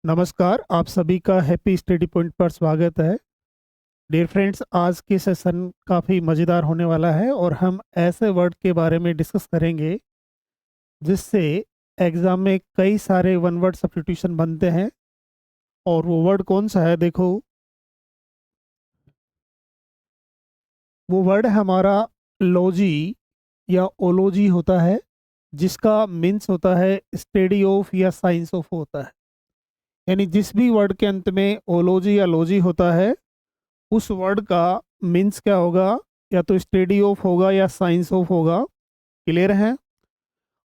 नमस्कार, आप सभी का हैप्पी स्टडी पॉइंट पर स्वागत है। डियर फ्रेंड्स, आज के सेशन काफ़ी मज़ेदार होने वाला है और हम ऐसे वर्ड के बारे में डिस्कस करेंगे जिससे एग्ज़ाम में कई सारे वन वर्ड सब्स्टिट्यूशन बनते हैं। और वो वर्ड कौन सा है, देखो, वो वर्ड हमारा लॉजी या ओलॉजी होता है, जिसका मीन्स होता है स्टडी ऑफ या साइंस ऑफ होता है। यानी जिस भी वर्ड के अंत में ओलॉजी या लॉजी होता है, उस वर्ड का मीन्स क्या होगा, या तो स्टडी ऑफ होगा या साइंस ऑफ होगा। क्लियर है?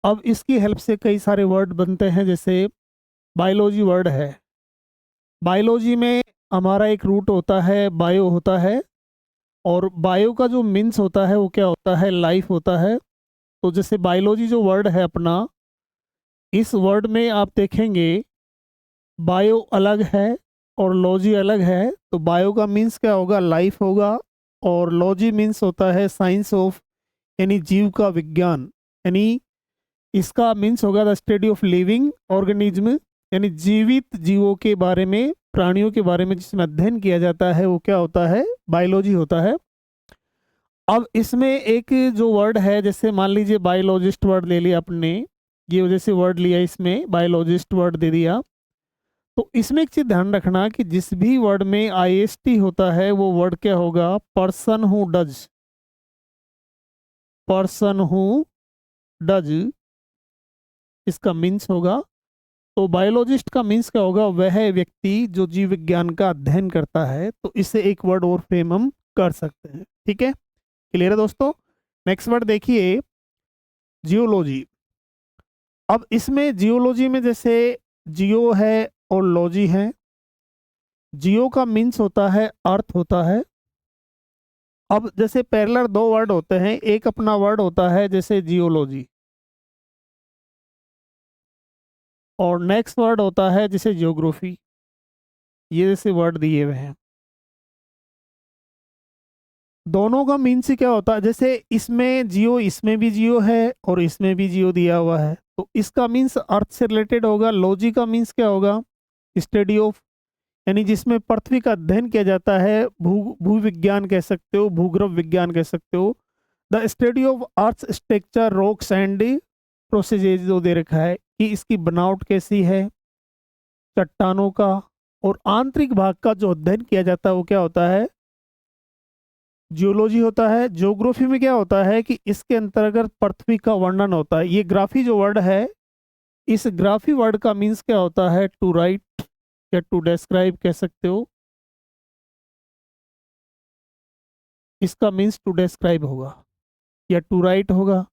अब इसकी हेल्प से कई सारे वर्ड बनते हैं, जैसे बायोलॉजी वर्ड है। बायोलॉजी में हमारा एक रूट होता है, बायो होता है, और बायो का जो मीन्स होता है वो क्या होता है, लाइफ होता है। तो जैसे बायोलॉजी जो वर्ड है अपना, इस वर्ड में आप देखेंगे बायो अलग है और लॉजी अलग है। तो बायो का मीन्स क्या होगा, लाइफ होगा, और लॉजी मीन्स होता है साइंस ऑफ, यानी जीव का विज्ञान। यानी इसका मीन्स होगा the study of living organism, यानी जीवित जीवों के बारे में, प्राणियों के बारे में जिसमें अध्ययन किया जाता है वो क्या होता है, बायोलॉजी होता है। अब इसमें एक जो वर्ड है, जैसे मान लीजिए बायोलॉजिस्ट वर्ड ले लिया आपने, ये वजह से वर्ड लिया, इसमें बायोलॉजिस्ट वर्ड दे दिया। तो इसमें एक चीज ध्यान रखना कि जिस भी वर्ड में आईएसटी होता है वो वर्ड क्या होगा, person who does. Person who does इसका मीन्स होगा। तो बायोलॉजिस्ट का मीन्स क्या होगा, वह व्यक्ति जो जीव विज्ञान का अध्ययन करता है। तो इससे एक वर्ड और फ्रेम हम कर सकते हैं। ठीक है, क्लियर है दोस्तों? नेक्स्ट वर्ड देखिए, जियोलॉजी। अब इसमें जियोलॉजी में जैसे जियो है और लॉजी है। जियो का मीन्स होता है अर्थ होता है। अब जैसे पैरेलल दो वर्ड होते हैं, एक अपना वर्ड होता है जैसे जियोलॉजी, और नेक्स्ट वर्ड होता है जैसे जियोग्राफी। ये जैसे वर्ड दिए हुए हैं, दोनों का मीन्स ही क्या होता है, जैसे इसमें जियो, इसमें भी जियो है और इसमें भी जियो दिया हुआ है, तो इसका मीन्स अर्थ से रिलेटेड होगा। लॉजी का मीन्स क्या होगा, स्टडी ऑफ, यानी जिसमें पृथ्वी का अध्ययन किया जाता है। भू विज्ञान कह सकते हो, भूगर्भ विज्ञान कह सकते हो। The study of earth structure, rocks and processes जो दे रखा है कि इसकी बनावट कैसी है, चट्टानों का और आंतरिक भाग का जो अध्ययन किया जाता है वो क्या होता है, जियोलॉजी होता है। ज्योग्राफी में क्या होता है कि इसके अंतर्गत पृथ्वी का वर्णन होता है। ये ग्राफी जो वर्ड है, इस ग्राफी वर्ड का मीन्स क्या होता है, टू राइट या टू डिस्क्राइब कह सकते हो। इसका मीन्स टू डिस्क्राइब होगा या टू राइट होगा।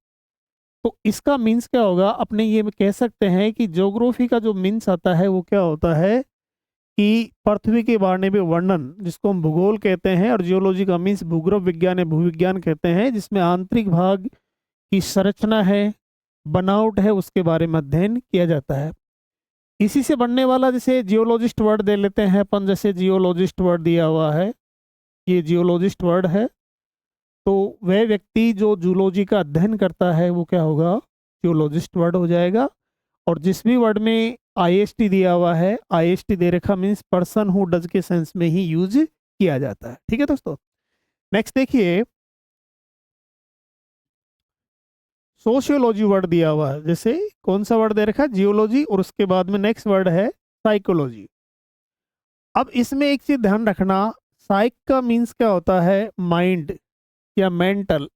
तो इसका मीन्स क्या होगा, अपने ये में कह सकते हैं कि ज्योग्राफी का जो मीन्स आता है वो क्या होता है कि पृथ्वी के बारे में वर्णन, जिसको हम भूगोल कहते हैं। और जियोलॉजी का मीन्स भूगर्भ विज्ञान या भूविज्ञान कहते हैं, जिसमें आंतरिक भाग की संरचना है, बनावट है, उसके बारे में अध्ययन किया जाता है। इसी से बनने वाला, जैसे जियोलॉजिस्ट वर्ड दे लेते हैं अपन, जैसे जियोलॉजिस्ट वर्ड दिया हुआ है, ये जियोलॉजिस्ट वर्ड है। तो वह व्यक्ति जो जूलॉजी का अध्ययन करता है वो क्या होगा, जियोलॉजिस्ट वर्ड हो जाएगा। और जिस भी वर्ड में आईएसटी दिया हुआ है, आईएसटी दे रखा मीन्स पर्सन हु डज के सेंस में ही यूज किया जाता है। ठीक है दोस्तों, नेक्स्ट देखिए, सोशियोलॉजी वर्ड दिया हुआ है। जैसे कौन सा वर्ड दे रखा है, जियोलॉजी, और उसके बाद में नेक्स्ट वर्ड है साइकोलॉजी। अब इसमें एक चीज ध्यान रखना, साइक का मीन्स क्या होता है, माइंड या मेंटल,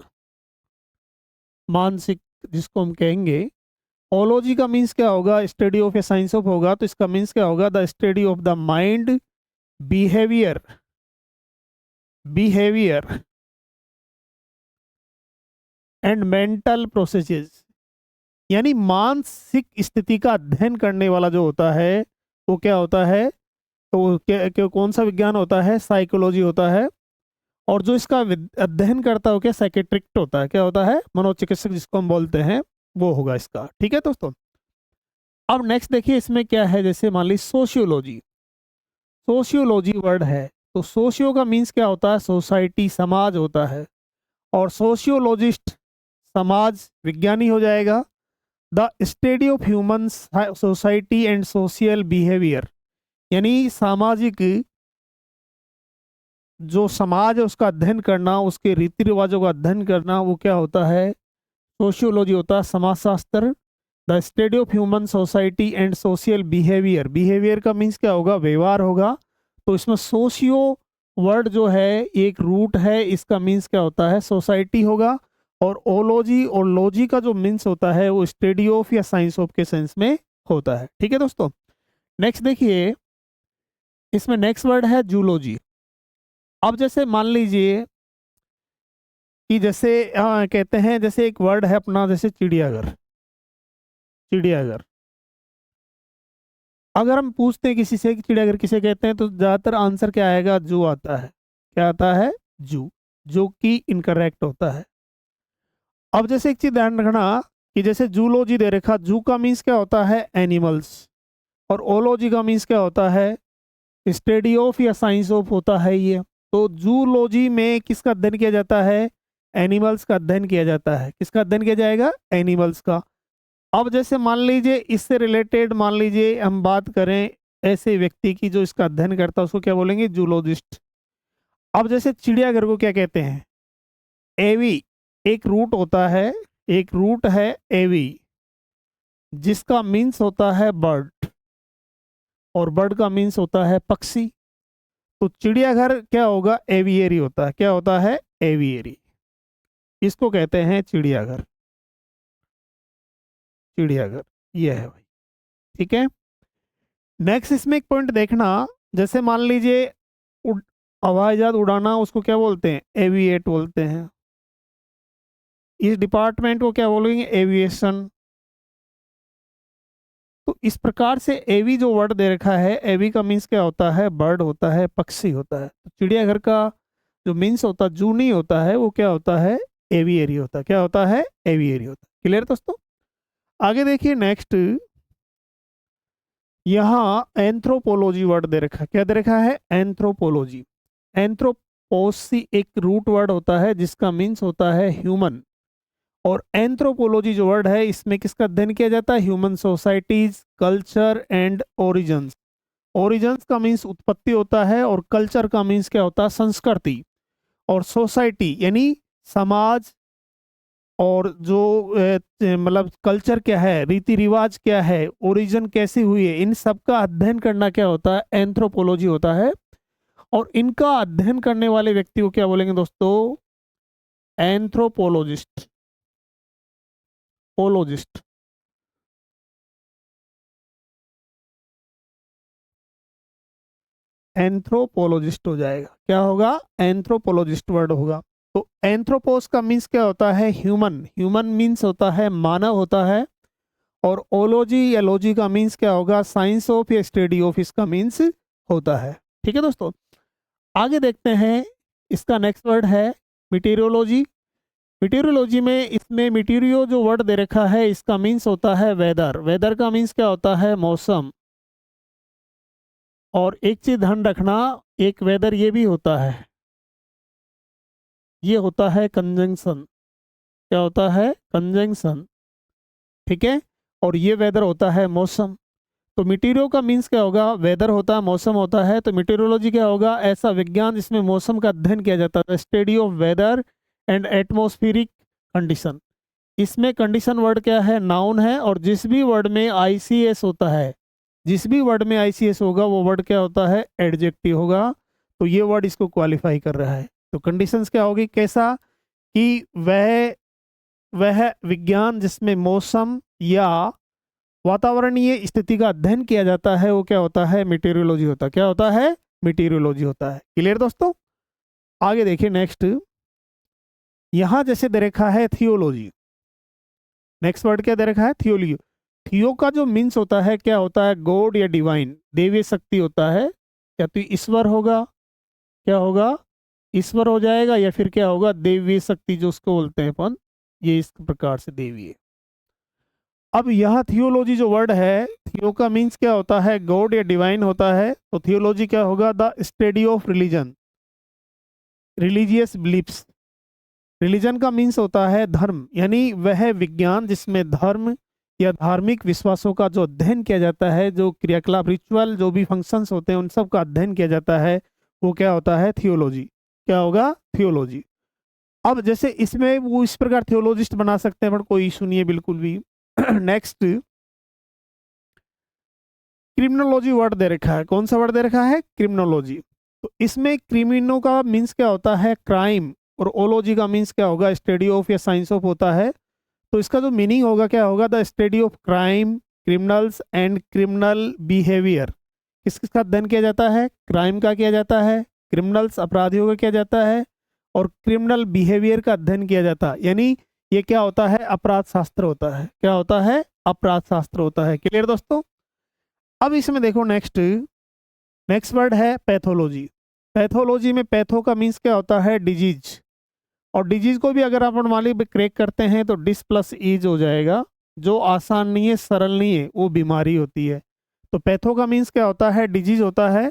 मानसिक जिसको हम कहेंगे। ओलॉजी का मीन्स क्या होगा, स्टडी ऑफ या साइंस ऑफ होगा। तो इसका मीन्स क्या होगा, the study of the mind, behaviour, behaviour and mental processes, यानी मानसिक स्थिति का अध्ययन करने वाला जो होता है वो क्या होता है, तो कौन सा विज्ञान होता है, साइकोलॉजी होता है। और जो इसका अध्ययन करता है वो क्या, साइकेट्रिस्ट होता है, क्या होता है, मनोचिकित्सक जिसको हम बोलते हैं, वो होगा इसका। ठीक है दोस्तों, अब नेक्स्ट देखिए इसमें क्या है, जैसे मान लीजिए सोशियोलॉजी। सोशियोलॉजी वर्ड है, तो सोशियो का मीन्स क्या होता है, सोसाइटी, समाज होता है। और सोशियोलॉजिस्ट समाज विज्ञानी हो जाएगा। The study of human society and social behaviour, यानी सामाजिक, जो समाज है उसका अध्ययन करना, उसके रीति रिवाजों का अध्ययन करना, वो क्या होता है, सोशियोलॉजी होता है, समाजशास्त्र। The study of human society and social behaviour, behaviour का मीन्स क्या होगा, व्यवहार होगा। तो इसमें सोशियो वर्ड जो है एक रूट है, इसका मीन्स क्या होता है, सोसाइटी होगा। और ओलॉजी, और लॉजी का जो मीन्स होता है वो स्टडी ऑफ या साइंस ऑफ के सेंस में होता है। ठीक है दोस्तों, नेक्स्ट देखिए, इसमें नेक्स्ट वर्ड है जूलॉजी। अब जैसे मान लीजिए कि जैसे कहते हैं, जैसे एक वर्ड है अपना, जैसे चिड़ियाघर, चिड़ियाघर। अगर हम पूछते हैं किसी से कि चिड़ियाघर किसे कहते हैं, तो ज़्यादातर आंसर क्या आएगा, जू आता है। क्या आता है, जू, जो कि इनकरेक्ट होता है। अब जैसे एक चीज ध्यान रखना कि जैसे जूलॉजी दे रखा, जू का मीन्स क्या होता है, एनिमल्स, और ओलॉजी का मीन्स क्या होता है, स्टडी ऑफ या साइंस ऑफ होता है ये। तो जूलॉजी में किसका अध्ययन किया जाता है, एनिमल्स का अध्ययन किया जाता है। किसका अध्ययन किया जाएगा, एनिमल्स का। अब जैसे मान लीजिए इससे रिलेटेड, मान लीजिए हम बात करें ऐसे व्यक्ति की जो इसका अध्ययन करता है, उसको क्या बोलेंगे, जूलॉजिस्ट। अब जैसे चिड़ियाघर को क्या कहते हैं, एवी, एक रूट होता है, एक रूट है एवी, जिसका मीन्स होता है बर्ड, और बर्ड का मीन्स होता है पक्षी। तो चिड़ियाघर क्या होगा, एवियरी होता है। क्या होता है, एवियरी, इसको कहते हैं चिड़ियाघर। चिड़ियाघर ये है भाई। ठीक है, नेक्स्ट इसमें एक पॉइंट देखना, जैसे मान लीजिए हवाई जहाज उड़ाना, उसको क्या बोलते हैं, एविएट बोलते हैं। इस डिपार्टमेंट को क्या बोलेंगे, एविएशन। तो इस प्रकार से एवी जो वर्ड दे रखा है, एवी का मीन्स क्या होता है, बर्ड होता है, पक्षी होता है। तो चिड़ियाघर का जो मीन्स होता है, जू नहीं होता है, वो क्या होता है, एवियरी होता है। क्या होता है, एवियरी होता है। क्लियर दोस्तों, आगे देखिए नेक्स्ट, यहाँ एंथ्रोपोलॉजी वर्ड दे रखा है। क्या दे रखा है, एंथ्रोपोलॉजी। एंथ्रोपोसी एक रूट वर्ड होता है जिसका मीन्स होता है ह्यूमन, और एंथ्रोपोलॉजी जो वर्ड है इसमें किसका अध्ययन किया जाता है, human societies, culture and origins. Origins का मीन्स उत्पत्ति होता है, और कल्चर का मीन्स क्या होता है, संस्कृति। और सोसाइटी यानी समाज, और जो मतलब कल्चर क्या है, रीति रिवाज क्या है, ओरिजिन कैसी हुई है, इन सब का अध्ययन करना क्या होता है, एंथ्रोपोलॉजी होता है। और इनका अध्ययन करने वाले व्यक्ति को क्या बोलेंगे दोस्तों, एंथ्रोपोलॉजिस्ट, पोलॉजिस्ट। एंथ्रोपोलॉजिस्ट हो जाएगा। क्या होगा, एंथ्रोपोलॉजिस्ट वर्ड होगा। तो एंथ्रोपोस का मीन्स क्या होता है, ह्यूमन, ह्यूमन मीन्स होता है मानव होता है। और ओलॉजी या लॉजी का मीन्स क्या होगा, साइंस ऑफ या स्टडी ऑफ, इसका मीन्स होता है। ठीक है दोस्तों, आगे देखते हैं, इसका नेक्स्ट वर्ड है मीटेरियोलॉजी। मीटेरियोलॉजी में, इसमें मीटेरियो जो वर्ड दे रखा है इसका मीन्स होता है वेदर। वेदर का मीन्स क्या होता है, मौसम। और एक चीज ध्यान रखना, एक वेदर ये भी होता है, ये होता है कंजंक्शन। क्या होता है, कंजंक्शन। ठीक है, और ये वेदर होता है मौसम। तो मीटेरियो का मीन्स क्या होगा, वेदर होता है, मौसम होता है। तो मीटेरियोलॉजी क्या होगा, ऐसा विज्ञान जिसमें मौसम का अध्ययन किया जाता है, study of weather and atmospheric condition. इसमें कंडीशन वर्ड क्या है, नाउन है। और जिस भी वर्ड में आईसीएस होता है, जिस भी वर्ड में आईसीएस होगा वो वर्ड क्या होता है, एडजेक्टिव होगा। तो ये वर्ड इसको क्वालिफाई कर रहा है। तो कंडीशंस क्या होगी, कैसा कि वह विज्ञान जिसमें मौसम या वातावरणीय स्थिति का अध्ययन किया जाता है, वो क्या होता है, मीटेरियोलॉजी होता है। क्या होता है, मीटेरियोलॉजी होता है। क्लियर दोस्तों, आगे देखिए नेक्स्ट, यहां जैसे दे रखा है थियोलॉजी। नेक्स्ट वर्ड क्या दे रखा है, थियोलॉजी। थियो का जो मीन्स होता है, क्या होता है, गॉड या डिवाइन, देवी शक्ति होता है। या तो ईश्वर होगा, क्या होगा, ईश्वर हो जाएगा, या फिर क्या होगा, देवी शक्ति जो उसको बोलते हैं अपन, ये इस प्रकार से देवी है। अब यहाँ थियोलॉजी जो वर्ड है, थियो का मीन्स क्या होता है, गॉड या डिवाइन होता है। तो थियोलॉजी क्या होगा, the study of religion, religious beliefs. Religion का मीन्स होता है धर्म, यानी वह विज्ञान जिसमें धर्म या धार्मिक विश्वासों का जो अध्ययन किया जाता है, जो क्रियाकलाप रिचुअल जो भी फंक्शंस होते हैं उन सब का अध्ययन किया जाता है, वो क्या होता है? थियोलॉजी। क्या होगा? थियोलॉजी। अब जैसे इसमें वो इस प्रकार थियोलॉजिस्ट बना सकते हैं, बट कोई इशू नहीं है बिल्कुल भी। नेक्स्ट, क्रिमिनोलॉजी वर्ड दे रखा है। कौन सा वर्ड दे रखा है? क्रिमिनोलॉजी। तो इसमें क्रिमिनो का मीन्स क्या होता है? क्राइम। और ओलॉजी का मीन्स क्या होगा? स्टडी ऑफ या साइंस ऑफ होता है। तो इसका जो मीनिंग होगा क्या होगा? The study of crime, criminals and criminal behaviour. किस किसका अध्ययन किया जाता है? क्राइम का किया जाता है, क्रिमिनल्स अपराधियों का किया जाता है, और क्रिमिनल बिहेवियर का अध्ययन किया जाता है। यानी ये क्या होता है? अपराध शास्त्र होता है। क्या होता है? अपराध शास्त्र होता है। क्लियर दोस्तों? अब इसमें देखो नेक्स्ट, नेक्स्ट वर्ड है पैथोलॉजी। पैथोलॉजी में पैथो का मीन्स क्या होता है? डिजीज। और डिजीज को भी अगर अपन मान ली क्रैक करते हैं तो डिस प्लस ईज हो जाएगा। जो आसान नहीं है, सरल नहीं है, वो बीमारी होती है। तो पैथो का मीन्स क्या होता है? डिजीज होता है।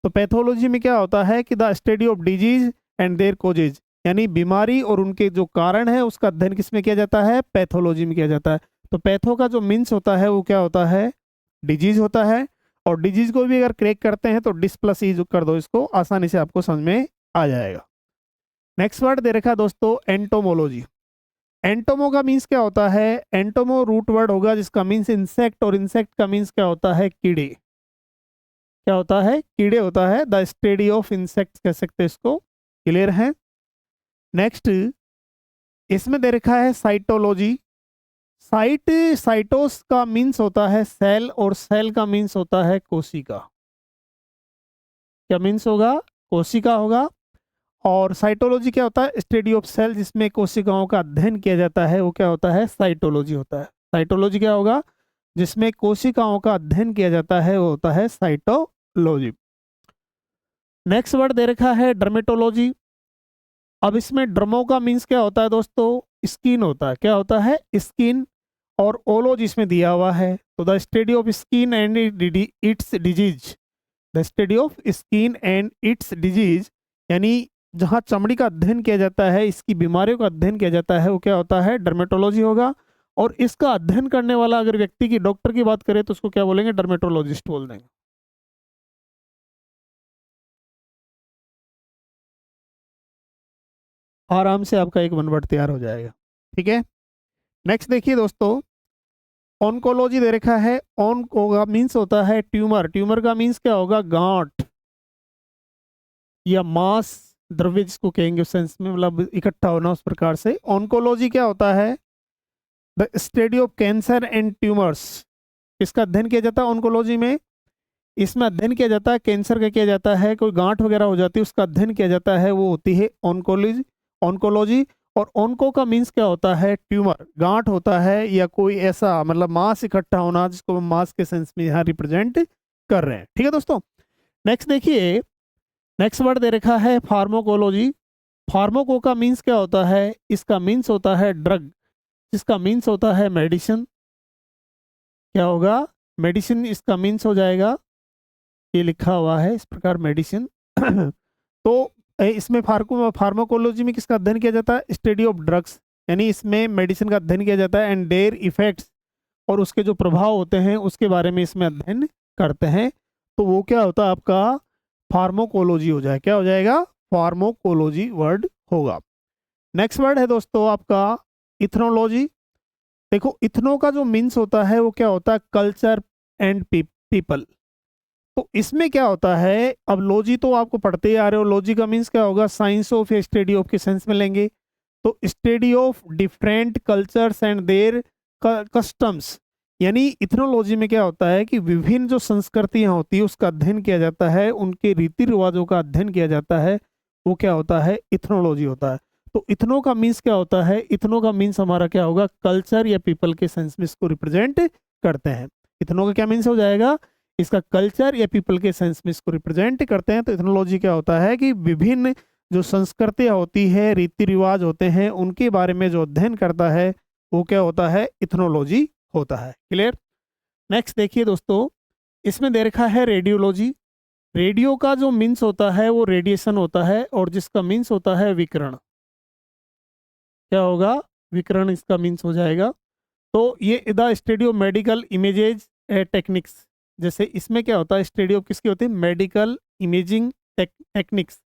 तो पैथोलॉजी में क्या होता है कि the study of disease and their causes, यानी बीमारी और उनके जो कारण है उसका अध्ययन किस में किया जाता है? पैथोलॉजी में किया जाता है। तो पैथो का जो मीन्स होता है वो क्या होता है? डिजीज होता है। और डिजीज को भी अगर क्रैक करते हैं तो डिस प्लस ईज कर दो, इसको आसानी से आपको समझ में आ जाएगा। नेक्स्ट वर्ड दे रखा है दोस्तों एंटोमोलॉजी। एंटोमो का मीन्स क्या होता है? एंटोमो रूट वर्ड होगा जिसका मीन्स इंसेक्ट, और इंसेक्ट का मीन्स क्या होता है? कीड़े। क्या होता है? कीड़े होता है। द स्टडी ऑफ इंसेक्ट कह सकते हैं इसको। क्लियर है? नेक्स्ट, इसमें दे रखा है साइटोलॉजी। साइट, साइटोस का मीन्स होता है सेल, और सेल का मीन्स होता है कोशिका। क्या मीन्स होगा? कोशिका होगा। और साइटोलॉजी क्या होता है? स्टडी ऑफ सेल, जिसमें कोशिकाओं का अध्ययन किया जाता है, वो क्या होता है? साइटोलॉजी होता है। साइटोलॉजी क्या होगा? जिसमें कोशिकाओं का अध्ययन किया जाता है, वो होता है साइटोलॉजी। नेक्स्ट वर्ड दे रखा है डर्मेटोलॉजी। अब इसमें ड्रमो का मीन्स क्या होता है दोस्तों? स्किन होता है। क्या होता है? स्किन। और ओलॉजी इसमें दिया हुआ है, तो the study of skin and it's disease. The study of skin and it's disease, यानी जहाँ चमड़ी का अध्ययन किया जाता है, इसकी बीमारियों का अध्ययन किया जाता है, वो क्या होता है? डर्मेटोलॉजी होगा। और इसका अध्ययन करने वाला अगर व्यक्ति की, डॉक्टर की बात करें तो उसको क्या बोलेंगे? डर्मेटोलॉजिस्ट बोल देंगे। आराम से आपका एक वन वर्ड तैयार हो जाएगा। ठीक है? नेक्स्ट देखिए दोस्तों, ऑन्कोलॉजी दे रखा है। ऑनको का मीन्स होता है ट्यूमर। ट्यूमर का मीन्स क्या होगा? गांठ या मास द्रव्य जिसको कहेंगे सेंस में, मतलब इकट्ठा होना उस प्रकार से। ऑन्कोलॉजी क्या होता है? The study of cancer and tumours. इसका अध्ययन किया जाता है ऑन्कोलॉजी में। इसमें अध्ययन किया जाता है कैंसर का, किया जाता है कोई गांठ वगैरह हो जाती है उसका अध्ययन किया जाता है, वो होती है ऑन्कोलॉजी। ऑन्कोलॉजी। और ऑन्को का मीन्स क्या होता है? ट्यूमर, गांठ होता है या कोई ऐसा मतलब मास इकट्ठा होना, जिसको हम मास के सेंस में यहाँ रिप्रेजेंट कर रहे हैं। ठीक है दोस्तों? नेक्स्ट देखिए, नेक्स्ट वर्ड दे रखा है फार्माकोलॉजी। फार्माको का मीन्स क्या होता है? इसका मीन्स होता है ड्रग, जिसका मीन्स होता है मेडिसिन। क्या होगा? मेडिसिन इसका मीन्स हो जाएगा। ये लिखा हुआ है इस प्रकार, मेडिसिन। तो इसमें फार्माकोलॉजी में किसका अध्ययन किया जाता है? स्टडी ऑफ ड्रग्स, यानी इसमें मेडिसिन का अध्ययन किया जाता है, एंड देयर इफेक्ट्स, और उसके जो प्रभाव होते हैं उसके बारे में इसमें अध्ययन करते हैं। तो वो क्या होता है आपका? फार्माकोलॉजी हो जाए। क्या हो जाएगा? फार्माकोलॉजी वर्ड होगा। नेक्स्ट वर्ड है दोस्तों आपका इथनोलॉजी। देखो, इथनो का जो मीन्स होता है वो क्या होता है? Culture and people. तो इसमें क्या होता है? अब लॉजी तो आपको पढ़ते ही आ रहे हो। लॉजी का मीन्स क्या होगा? साइंस ऑफ या स्टडी ऑफ के सेंस में लेंगे। तो study of different cultures and their customs, यानी इथनोलॉजी में क्या होता है कि विभिन्न जो संस्कृतियां होती है उसका अध्ययन किया जाता है, उनके रीति रिवाजों का अध्ययन किया जाता है, वो क्या होता है? इथनोलॉजी होता है। तो इथनो का मीन्स क्या होता है? इथनो का मीन्स हमारा क्या होगा? कल्चर या पीपल के सेंस में इसको रिप्रेजेंट करते हैं। इथनो का क्या मीन्स हो जाएगा? इसका कल्चर या पीपल के सेंस में इसको रिप्रेजेंट करते हैं। तो इथनोलॉजी क्या होता है कि विभिन्न जो संस्कृतियां होती है, रीति रिवाज होते हैं, उनके बारे में जो अध्ययन करता है वो क्या होता है? इथनोलॉजी होता है। क्लियर? नेक्स्ट देखिए दोस्तों, इसमें दे रखा है रेडियोलॉजी। रेडियो का जो मीन्स होता है वो रेडिएशन होता है, और जिसका मीन्स होता है विकिरण। क्या होगा? विकिरण इसका मीन्स हो जाएगा। तो ये the study of medical images techniques, जैसे इसमें क्या होता है, स्टडी ऑफ किसकी होती है, मेडिकल इमेजिंग टेक्निक्स।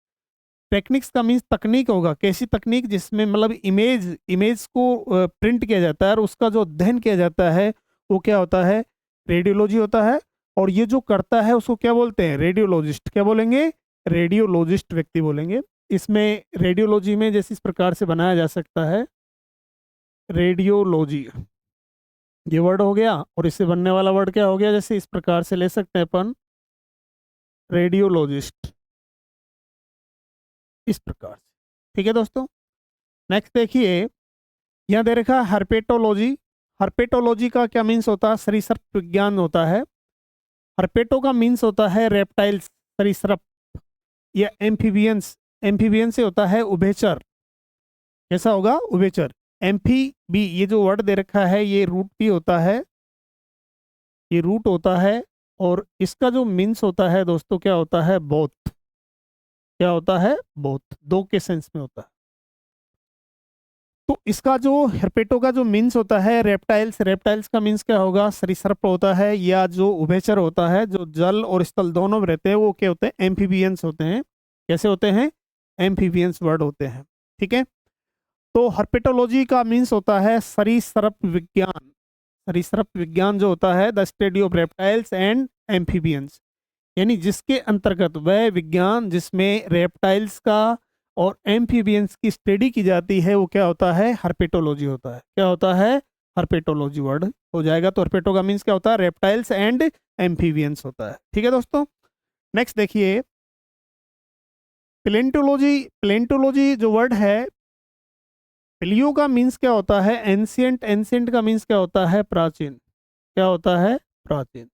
टेक्निक्स का मीन्स तकनीक होगा, कैसी तकनीक, जिसमें मतलब इमेज इमेज को प्रिंट किया जाता है और उसका जो अध्ययन किया जाता है वो क्या होता है, रेडियोलॉजी होता है। और ये जो करता है उसको क्या बोलते हैं, रेडियोलॉजिस्ट। क्या बोलेंगे, रेडियोलॉजिस्ट व्यक्ति बोलेंगे। इसमें रेडियोलॉजी में जैसे इस प्रकार से बनाया जा सकता है, रेडियोलॉजी ये वर्ड हो गया, और इससे बनने वाला वर्ड क्या हो गया, जैसे इस प्रकार से ले सकते हैं अपन, रेडियोलॉजिस्ट, इस प्रकार से। ठीक है दोस्तों, नेक्स्ट देखिए, यहाँ दे रखा है हर्पेटोलॉजी। हर्पेटोलॉजी का क्या मीन्स होता है, सरीसृप विज्ञान होता है। हर्पेटो का मीन्स होता है रेप्टाइल्स, सरीसृप, या एम्फीबियंस। एम्फीबियंस से होता है उभयचर। कैसा होगा, उभयचर। एम्फीबी, ये जो वर्ड दे रखा है ये रूट भी होता है, ये रूट होता है। और इसका जो मीन्स होता है दोस्तों क्या होता है, बोथ। क्या होता है, बोथ, दो के सेंस में होता है। तो इसका जो हर्पेटो का जो मीन्स होता है रेप्टाइल्स, रेप्टाइल्स का मीन्स क्या होगा, सरीसृप होता है, या जो उभयचर होता है, जो जल और स्थल दोनों में रहते हैं, वो क्या होते हैं, एम्फीबियंस होते हैं। कैसे होते हैं, एम्फीबियंस वर्ड होते हैं। ठीक है, तो हर्पेटोलॉजी का मीन्स होता है सरीसृप विज्ञान। सरीसृप विज्ञान जो होता है, the study of reptiles and amphibians, यानी जिसके अंतर्गत वह विज्ञान जिसमें रेप्टाइल्स का और एम्फीबियंस की स्टडी की जाती है, वो क्या होता है, हर्पेटोलॉजी होता है। क्या होता है, हर्पेटोलॉजी वर्ड हो जाएगा। तो हर्पेटो का मीन्स क्या होता है, रेप्टाइल्स एंड एम्फीबियंस होता है। ठीक है दोस्तों, नेक्स्ट देखिए, प्लेंटोलॉजी। प्लेंटोलॉजी जो वर्ड है, प्लियो का मीन्स क्या होता है, एंशियंट। एंशियंट का मीन्स क्या होता है, प्राचीन। क्या होता है, प्राचीन।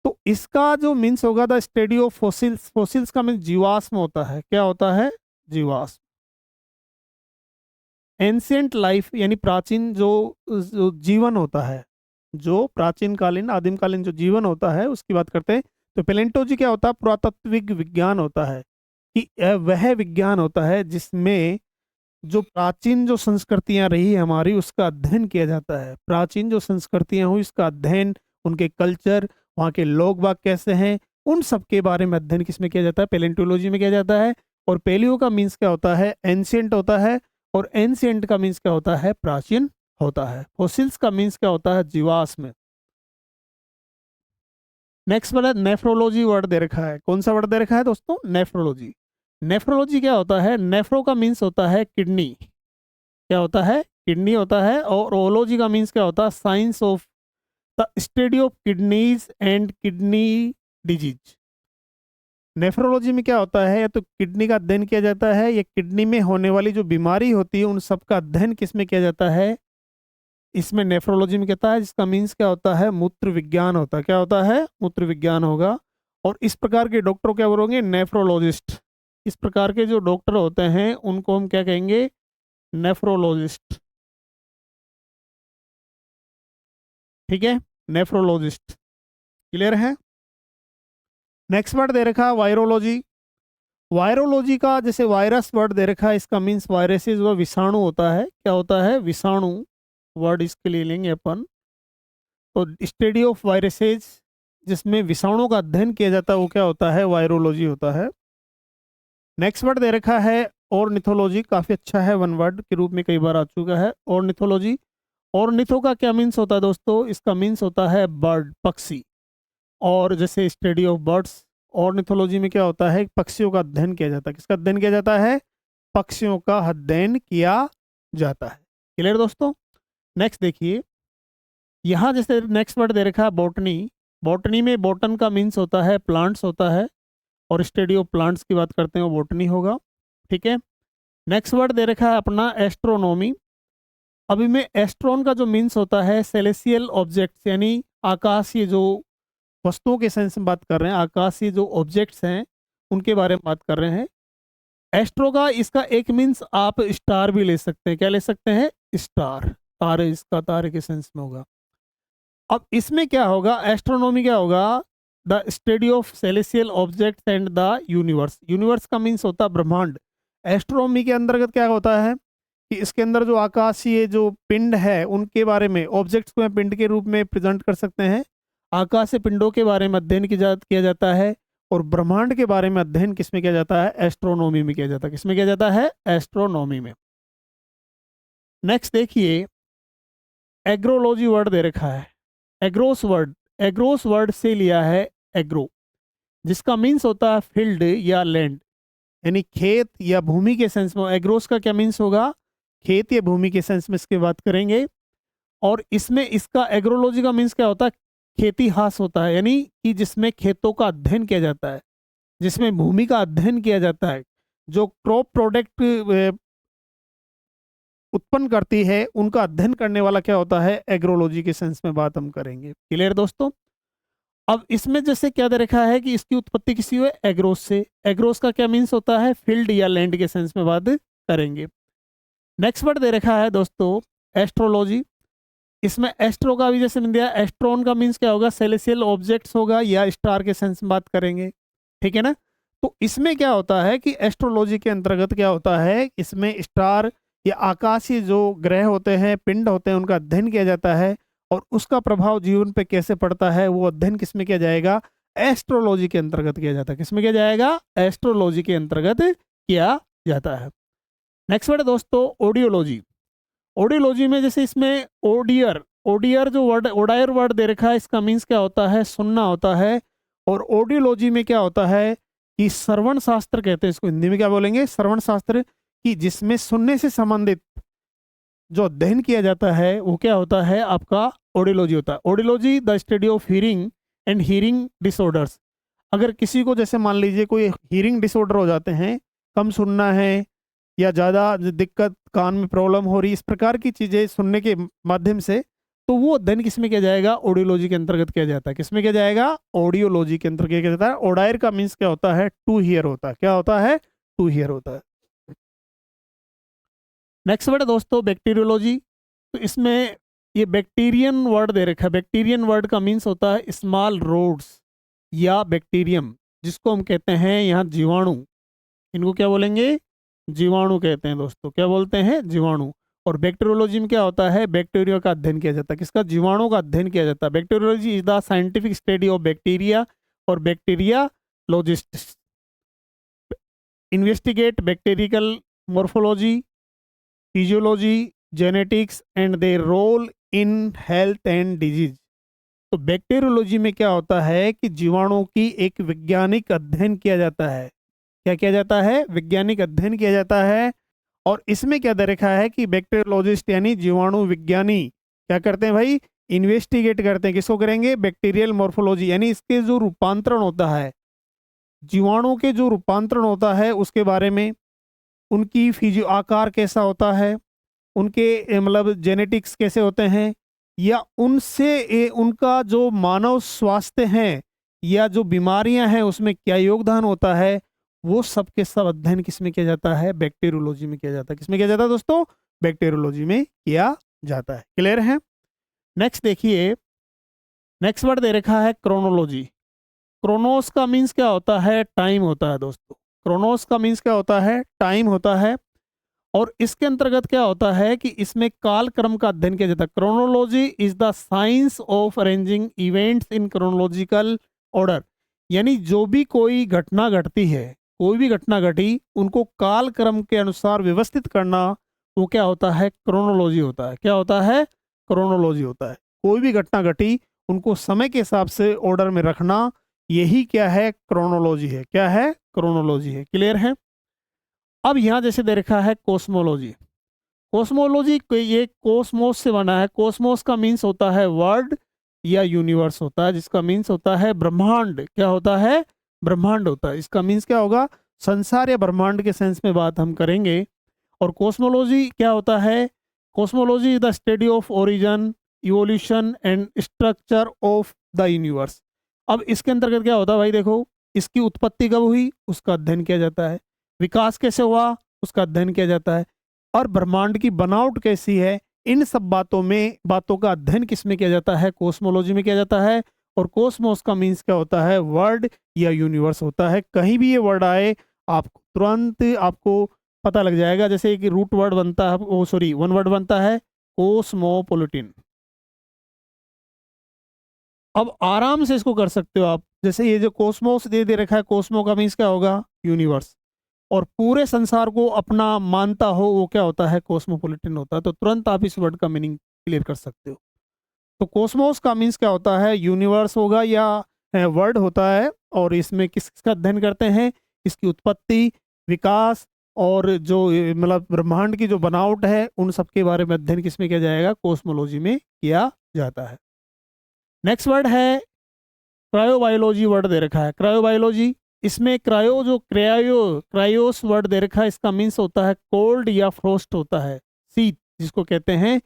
तो इसका जो मीन्स होगा, the study of fossils. Fossils का मीन्स जीवाश्म होता है। क्या होता है, जीवाश्म। एंशियंट लाइफ यानी प्राचीन जो जीवन होता है, जो प्राचीन कालीन आदिमकालीन जो जीवन होता है उसकी बात करते हैं। तो पेलेंटोलॉजी क्या होता है, पुरातात्विक विज्ञान होता है, कि वह विज्ञान होता है जिसमें जो प्राचीन जो संस्कृतियां रही हमारी उसका अध्ययन किया जाता है। प्राचीन जो संस्कृतियां हुई उसका अध्ययन, उनके कल्चर, वहाँ के लोग बाग कैसे हैं, उन सब के बारे में अध्ययन किसमें किया जाता है, पेलेंटोलॉजी में किया जाता है। और पेलियो का मीन्स क्या होता है, एंशियंट होता है, और एंशियंट का मीन्स क्या होता है, प्राचीन होता है। फोसिल्स का मीन्स क्या होता है, जीवाश्म। नेक्स्ट वर्ड नेफ्रोलॉजी वर्ड दे रखा है। कौन सा वर्ड दे रखा है दोस्तों, नेफ्रोलॉजी। नेफ्रोलॉजी क्या होता है, नेफ्रो का मीन्स होता है किडनी। क्या होता है, किडनी होता है। और ओलॉजी का मीन्स क्या होता है, science of the study of kidneys and kidney disease. Nephrology में क्या होता है, या तो किडनी का अध्ययन किया जाता है, या किडनी में होने वाली जो बीमारी होती है उन सब का अध्ययन किस में किया जाता है, इसमें नेफ्रोलॉजी में कहता है, जिसका मीन्स क्या होता है, मूत्र विज्ञान होता है। क्या होता है, मूत्र विज्ञान होगा। और इस प्रकार के डॉक्टर क्या बोलोगे, नेफ्रोलॉजिस्ट। इस प्रकार के जो डॉक्टर होते हैं उनको हम क्या कहेंगे, नेफ्रोलॉजिस्ट। ठीक है, नेफ्रोलॉजिस्ट, क्लियर है। नेक्स्ट वर्ड दे रखा है वायरोलॉजी। वायरोलॉजी का जैसे वायरस वर्ड दे रखा है, इसका मीन्स वायरसेस व विषाणु होता है। क्या होता है, विषाणु वर्ड इसके लिए लेंगे अपन। तो स्टडी ऑफ वायरसेज, जिसमें विषाणु का अध्ययन किया जाता है, वो क्या होता है, वायरोलॉजी होता है। नेक्स्ट वर्ड दे रखा है ऑर्निथोलॉजी। काफी अच्छा है, वन वर्ड के रूप में कई बार आ चुका है ऑर्निथोलॉजी। ऑर्निथो का क्या मीन्स होता है दोस्तों, इसका मीन्स होता है बर्ड, पक्षी। और जैसे स्टडी ऑफ बर्ड्स, ऑर्निथोलॉजी में क्या होता है, पक्षियों का अध्ययन किया जाता है। किसका अध्ययन किया जाता है, पक्षियों का अध्ययन किया जाता है। क्लियर दोस्तों। नेक्स्ट देखिए, यहाँ जैसे नेक्स्ट वर्ड दे रखा है बॉटनी। बॉटनी में बॉटन का मीन्स होता है प्लांट्स होता है, और स्टडी ऑफ प्लांट्स की बात करते हैं वो बॉटनी होगा। ठीक है, नेक्स्ट वर्ड दे रखा है अपना एस्ट्रोनॉमी। अभी में एस्ट्रॉन का जो मीन्स होता है सेलेसियल ऑब्जेक्ट्स, यानी आकाशीय जो वस्तुओं के सेंस में बात कर रहे हैं, आकाशीय जो ऑब्जेक्ट्स हैं उनके बारे में बात कर रहे हैं। एस्ट्रो का इसका एक मीन्स आप स्टार भी ले सकते हैं। क्या ले सकते हैं, स्टार, तारे, इसका तारे के सेंस में होगा। अब इसमें क्या होगा, एस्ट्रोनॉमी क्या होगा, the study of celestial objects and the universe. Universe का मीन्स होता है ब्रह्मांड। एस्ट्रोनॉमी के अंतर्गत क्या होता है कि इसके अंदर जो आकाशीय जो पिंड है उनके बारे में, ऑब्जेक्ट्स को पिंड के रूप में प्रेजेंट कर सकते हैं। आकाशीय पिंडों के बारे में अध्ययन किया जाता है। और ब्रह्मांड के बारे में अध्ययन किसमें किया जाता है? एस्ट्रोनॉमी में किया जाता है। किसमें किया जाता है? एस्ट्रोनॉमी में। नेक्स्ट देखिए, एग्रोलॉजी वर्ड दे रखा है। एग्रोस वर्ड से लिया है एग्रो, जिसका मीन्स होता है फील्ड या लैंड, यानी खेत या भूमि के सेंस में। एग्रोस का क्या मीन्स होगा? खेत या भूमि के सेंस में इसकी बात करेंगे। और इसमें इसका एग्रोलॉजी का मीन्स क्या होता है? खेतीहास होता है, यानी कि जिसमें खेतों का अध्ययन किया जाता है, जिसमें भूमि का अध्ययन किया जाता है, जो क्रॉप प्रोडक्ट उत्पन्न करती है उनका अध्ययन करने वाला क्या होता है? एग्रोलॉजी के सेंस में बात हम करेंगे। क्लियर दोस्तों? अब इसमें जैसे क्या दे रखा है कि इसकी उत्पत्ति किसी हुए? एग्रोस से। एग्रोस का क्या मीन्स होता है? फील्ड या लैंड के सेंस में बात करेंगे। नेक्स्ट वर्ड दे रखा है दोस्तों एस्ट्रोलॉजी। इसमें एस्ट्रो का भी जैसे मैंने दिया, एस्ट्रॉन का मीन्स क्या होगा? सेलेसियल ऑब्जेक्ट्स होगा या स्टार के सेंस में बात करेंगे। ठीक है ना? तो इसमें क्या होता है कि एस्ट्रोलॉजी के अंतर्गत क्या होता है, इसमें स्टार या आकाशीय जो ग्रह होते हैं, पिंड होते हैं, उनका अध्ययन किया जाता है। और उसका प्रभाव जीवन पे कैसे पड़ता है वो अध्ययन किसमें किया जाएगा? एस्ट्रोलॉजी के अंतर्गत किया जाता है। किसमें किया जाएगा? एस्ट्रोलॉजी के अंतर्गत किया जाता है। नेक्स्ट वर्ड है दोस्तों ऑडियोलॉजी। ऑडियोलॉजी में जैसे इसमें ओडियर जो वर्ड, ओडायर वर्ड दे रखा है, इसका मीन्स क्या होता है? सुनना होता है। और ऑडियोलॉजी में क्या होता है कि श्रवण शास्त्र कहते हैं इसको, हिंदी में क्या बोलेंगे? श्रवण शास्त्र, कि जिसमें सुनने से संबंधित जो अध्ययन किया जाता है वो क्या होता है? आपका ऑडियोलॉजी होता है। Audiology the study of hearing and hearing disorders. अगर किसी को जैसे मान लीजिए कोई हियरिंग डिसऑर्डर हो जाते हैं, कम सुनना है या ज़्यादा दिक्कत, कान में प्रॉब्लम हो रही, इस प्रकार की चीज़ें सुनने के माध्यम से, तो वो अध्ययन किसमें किया जाएगा? ऑडियोलॉजी के अंतर्गत किया जाता है। किसमें किया जाएगा? ऑडियोलॉजी के अंतर्गत किया जाता है। ओडायर का मीन्स क्या होता है? टू हियर होता है। क्या होता है? टू हियर होता है। नेक्स्ट वर्ड है दोस्तों बैक्टीरियोलॉजी। तो इसमें ये बैक्टीरियन वर्ड दे रखा है। बैक्टीरियन वर्ड का मीन्स होता है स्मॉल रोड्स या बैक्टीरियम, जिसको हम कहते हैं यहाँ जीवाणु। इनको क्या बोलेंगे? जीवाणु कहते हैं दोस्तों। क्या बोलते हैं? जीवाणु। और बैक्टीरियोलॉजी में क्या होता है? बैक्टीरिया का अध्ययन किया जाता है। किसका? जीवाणु का अध्ययन किया जाता है। Bacteriology is the scientific study of bacteria और bacteriologists investigate bacterial morphology, physiology, genetics and their role in health and disease. तो बैक्टीरियोलॉजी में क्या होता है कि जीवाणुओं की एक वैज्ञानिक अध्ययन किया जाता है। क्या किया जाता है? वैज्ञानिक अध्ययन किया जाता है। और इसमें क्या दे रखा है कि बैक्टीरियोलॉजिस्ट यानी जीवाणु विज्ञानी क्या करते हैं भाई? इन्वेस्टिगेट करते हैं। किसको करेंगे? बैक्टीरियल मॉर्फोलॉजी, यानी इसके जो रूपांतरण होता है, जीवाणु के जो रूपांतरण होता है उसके बारे में, उनकी फिजियो आकार कैसा होता है, उनके मतलब जेनेटिक्स कैसे होते हैं, या उनसे उनका जो मानव स्वास्थ्य है या जो बीमारियां हैं उसमें क्या योगदान होता है, वो सब के सब अध्ययन किसमें किया जाता है? बैक्टीरियोलॉजी में किया जाता है। किसमें किया जाता है दोस्तों? बैक्टीरियोलॉजी में किया जाता है। क्लियर है? नेक्स्ट देखिए, नेक्स्ट वर्ड दे रखा है क्रोनोलॉजी। क्रोनोस का मीन्स क्या होता है? टाइम होता है दोस्तों। क्रोनोस का मीन्स क्या होता है? टाइम होता है। और इसके अंतर्गत क्या होता है कि इसमें काल क्रम का अध्ययन किया जाता है। Chronology is the science of arranging events in chronological order, यानी जो भी कोई घटना घटती है, कोई भी घटना घटी, उनको काल क्रम के अनुसार व्यवस्थित करना, वो क्या होता है? क्रोनोलॉजी होता है। क्या होता है? क्रोनोलॉजी होता है। कोई भी घटना घटी, उनको समय के हिसाब से ऑर्डर में रखना, यही क्या है? क्रोनोलॉजी है। क्या है? क्रोनोलॉजी है। क्लियर है? अब यहाँ जैसे दे रखा है कोस्मोलॉजी। कोस्मोलॉजी ये कोस्मोस से बना है। कोस्मोस का मीन्स होता है वर्ल्ड या यूनिवर्स होता है, जिसका मीन्स होता है ब्रह्मांड। क्या होता है? ब्रह्मांड होता है। इसका मीन्स क्या होगा? संसार या ब्रह्मांड के सेंस में बात हम करेंगे। और कोस्मोलॉजी क्या होता है? Cosmology is the study of origin, evolution and structure of the universe. अब इसके अंतर्गत क्या होता है भाई? देखो, इसकी उत्पत्ति कब हुई उसका अध्ययन किया जाता है, विकास कैसे हुआ उसका अध्ययन किया जाता है, और ब्रह्मांड की बनावट कैसी है, इन सब बातों का अध्ययन किसमें किया जाता है? कोस्मोलॉजी में किया जाता है। और कोस्मोस का मीन्स क्या होता है? वर्ल्ड या यूनिवर्स होता है। कहीं भी ये वर्ड आए, आप तुरंत आपको पता लग जाएगा। जैसे कि रूट वर्ड बनता है, ओ सॉरी वन वर्ड बनता है कोस्मोपोलिटिन। अब आराम से इसको कर सकते हो आप। जैसे ये जो कोस्मोस दे रखा है, कोस्मो का मीन्स क्या होगा, यूनिवर्स, और पूरे संसार को अपना मानता हो वो क्या होता है, कोस्मोपोलिटन होता है। तो तुरंत आप इस वर्ड का मीनिंग क्लियर कर सकते हो। तो कोस्मोस का मीन्स क्या होता है, यूनिवर्स होगा या वर्ड होता है। और इसमें किसका अध्ययन करते हैं, इसकी उत्पत्ति, विकास और जो मतलब ब्रह्मांड की जो बनावट है, उन सब के बारे में अध्ययन किसमें किया जाएगा, कोस्मोलॉजी में किया जाता है। नेक्स्ट वर्ड है क्रायोबायोलॉजी। वर्ड दे रखा है क्रायोबायोलॉजी। इसमें क्रायो जो क्रायोस वर्ड दे रखा है, इसका मीन्स होता है कोल्ड या फ्रोस्ट होता है, शीत जिसको कहते हैं।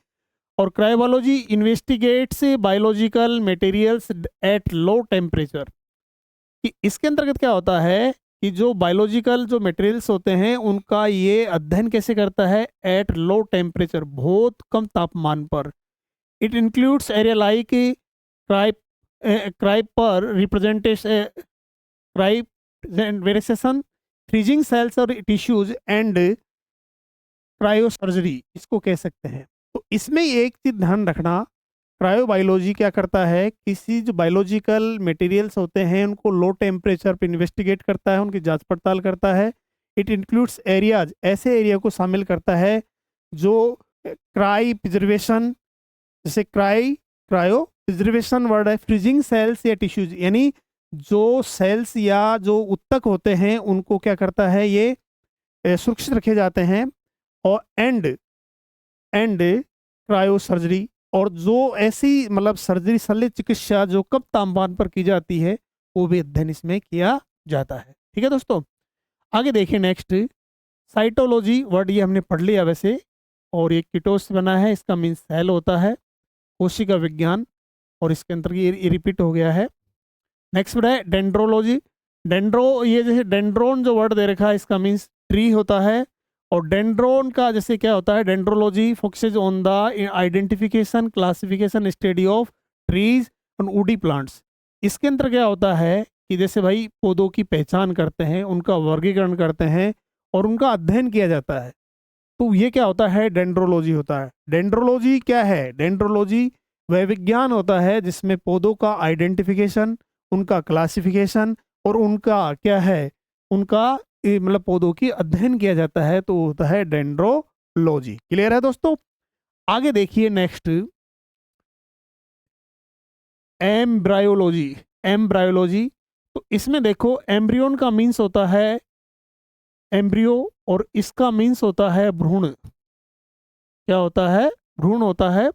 और cryobiology investigates biological materials at low temperature. कि इसके अंतर्गत क्या होता है कि जो बायोलॉजिकल जो मटेरियल्स होते हैं उनका ये अध्ययन कैसे करता है, एट लो टेम्परेचर, बहुत कम तापमान पर। It includes area like cryopreservation, cryovariation, freezing cells और टिश्यूज एंड क्रायोसर्जरी इसको कह सकते हैं। तो इसमें एक चीज ध्यान रखना, क्रायोबायोलॉजी क्या करता है, किसी जो बायोलॉजिकल मटेरियल्स होते हैं उनको लो टेम्परेचर पर इन्वेस्टिगेट करता है, उनकी जांच पड़ताल करता है। इट इंक्लूड्स एरियाज, ऐसे एरिया को शामिल करता है जो क्राई प्रिजर्वेशन, जैसे क्रायो प्रिजर्वेशन वर्ड है, फ्रीजिंग सेल्स या टिश्यूज, यानी जो सेल्स या जो उत्तक होते हैं उनको क्या करता है, ये सुरक्षित रखे जाते हैं। और एंड क्रायो सर्जरी, और जो ऐसी मतलब सर्जरी शल्य चिकित्सा जो कम तापमान पर की जाती है वो भी अध्ययन इसमें किया जाता है। ठीक है दोस्तों, आगे देखिए नेक्स्ट साइटोलॉजी वर्ड, ये हमने पढ़ लिया वैसे। और ये कीटोस बना है, इसका मीन्स सेल होता है, कोशिका विज्ञान, और इसके अंदर ये रिपीट हो गया है। नेक्स्ट वर्ड है डेंड्रोलॉजी। ये जैसे डेंड्रोन जो वर्ड दे रखा है, इसका मीन्स ट्री होता है। और डेंड्रोन का जैसे क्या होता है, dendrology focuses on the identification, classification, study of trees और वुडी प्लांट्स। इसके अंदर क्या होता है कि जैसे भाई पौधों की पहचान करते हैं, उनका वर्गीकरण करते हैं और उनका अध्ययन किया जाता है। तो ये क्या होता है, डेंड्रोलॉजी होता है। डेंड्रोलॉजी क्या है, डेंड्रोलॉजी वह विज्ञान होता है जिसमें पौधों का आइडेंटिफिकेशन, उनका क्लासिफिकेशन और उनका क्या है, उनका मतलब पौधों की अध्ययन किया जाता है, तो होता है डेंड्रोलॉजी। क्लियर है दोस्तों, आगे देखिए नेक्स्ट एम्ब्रायोलॉजी। एम्ब्रायोलॉजी, तो इसमें देखो एम्ब्रियोन का मीन्स होता है एम्ब्रियो, और इसका मीन्स होता है भ्रूण। क्या होता है, भ्रूण होता है।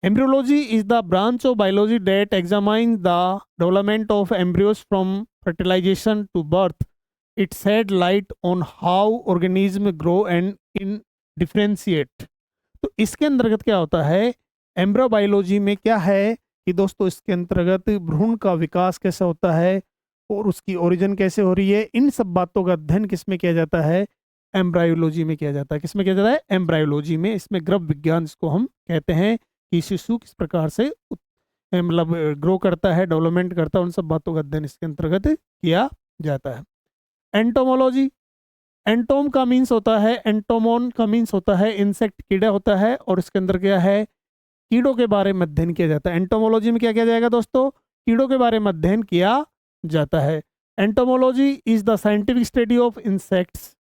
Embryology is the branch of biology that examine the development of embryos from fertilisation to birth. It shed light on how organism grow and in differentiate. तो इसके अंतर्गत क्या होता है, एम्ब्रियोबायोलॉजी में क्या है कि दोस्तों इसके अंतर्गत भ्रूण का विकास कैसा होता है और उसकी ओरिजिन कैसे हो रही है, इन सब बातों का अध्ययन किसमें किया जाता है, एम्ब्रायोलॉजी में किया जाता है। किसमें किया जाता है, एम्ब्रायोलॉजी में। इसमें गर्भ विज्ञान इसको हम कहते हैं कि शिशु किस प्रकार से मतलब ग्रो करता है, डेवलपमेंट करता है, उन सब बातों का अध्ययन इसके अंतर्गत किया जाता है। एंटोमोलॉजी, एंटोम का मीन्स होता है, एंटोमोन का मीन्स होता है इंसेक्ट, कीड़ा होता है, और इसके अंदर क्या है, कीड़ों के बारे में अध्ययन किया जाता है। एंटोमोलॉजी में क्या किया जाएगा दोस्तों, कीड़ों के बारे में अध्ययन किया जाता है। Entomology is the scientific study of insects,